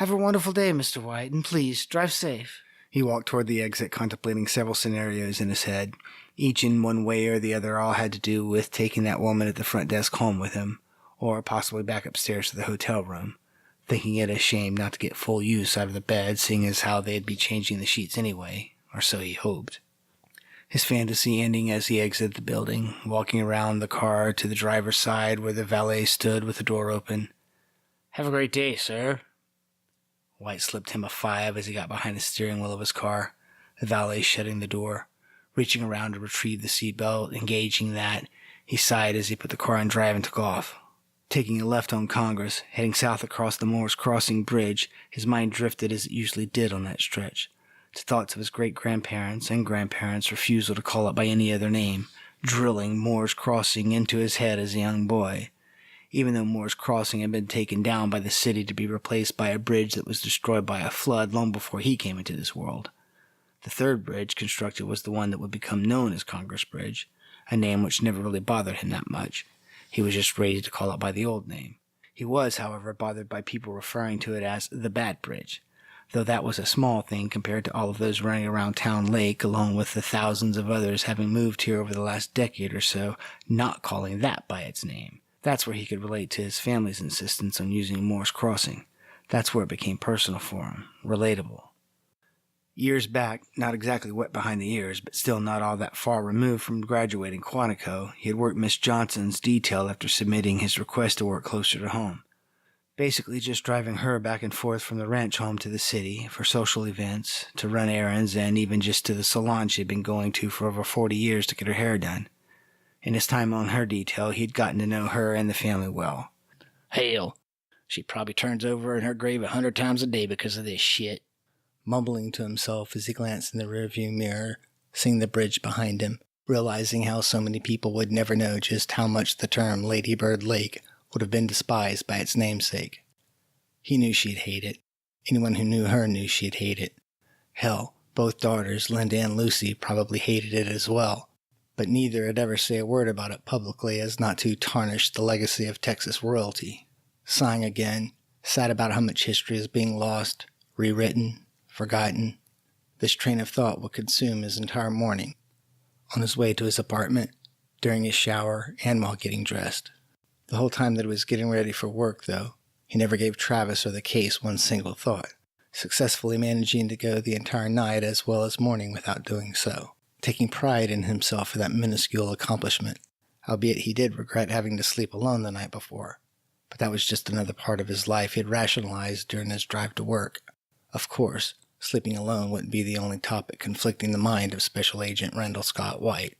Have a wonderful day, Mr. White, and please, drive safe. He walked toward the exit, contemplating several scenarios in his head. Each in one way or the other all had to do with taking that woman at the front desk home with him, or possibly back upstairs to the hotel room, thinking it a shame not to get full use out of the bed, seeing as how they'd be changing the sheets anyway, or so he hoped. His fantasy ending as he exited the building, walking around the car to the driver's side where the valet stood with the door open. Have a great day, sir. White slipped him a 5 as he got behind the steering wheel of his car, the valet shutting the door. Reaching around to retrieve the seatbelt, engaging that, he sighed as he put the car in drive and took off. Taking a left on Congress, heading south across the Moore's Crossing Bridge, his mind drifted as it usually did on that stretch, to thoughts of his great-grandparents' and grandparents' refusal to call it by any other name, drilling Moore's Crossing into his head as a young boy. Even though Moore's Crossing had been taken down by the city to be replaced by a bridge that was destroyed by a flood long before he came into this world. The third bridge constructed was the one that would become known as Congress Bridge, a name which never really bothered him that much. He was just ready to call it by the old name. He was, however, bothered by people referring to it as the Bad Bridge, though that was a small thing compared to all of those running around Town Lake, along with the thousands of others having moved here over the last decade or so, not calling that by its name. That's where he could relate to his family's insistence on using Moore's Crossing. That's where it became personal for him, relatable. Years back, not exactly wet behind the ears, but still not all that far removed from graduating Quantico, he had worked Miss Johnson's detail after submitting his request to work closer to home. Basically just driving her back and forth from the ranch home to the city for social events, to run errands, and even just to the salon she'd been going to for over 40 years to get her hair done. In his time on her detail, he'd gotten to know her and the family well. Hell, she probably turns over in her grave 100 times a day because of this shit. Mumbling to himself as he glanced in the rearview mirror, seeing the bridge behind him, realizing how so many people would never know just how much the term Lady Bird Lake would have been despised by its namesake. He knew she'd hate it. Anyone who knew her knew she'd hate it. Hell, both daughters, Linda and Lucy, probably hated it as well, but neither had ever say a word about it publicly as not to tarnish the legacy of Texas royalty. Sighing again, sad about how much history is being lost, rewritten, forgotten. This train of thought would consume his entire morning, on his way to his apartment, during his shower, and while getting dressed. The whole time that he was getting ready for work, though, he never gave Travis or the case one single thought, successfully managing to go the entire night as well as morning without doing so, taking pride in himself for that minuscule accomplishment, albeit he did regret having to sleep alone the night before. But that was just another part of his life he had rationalized during his drive to work. Of course, sleeping alone wouldn't be the only topic conflicting the mind of Special Agent Randall Scott White.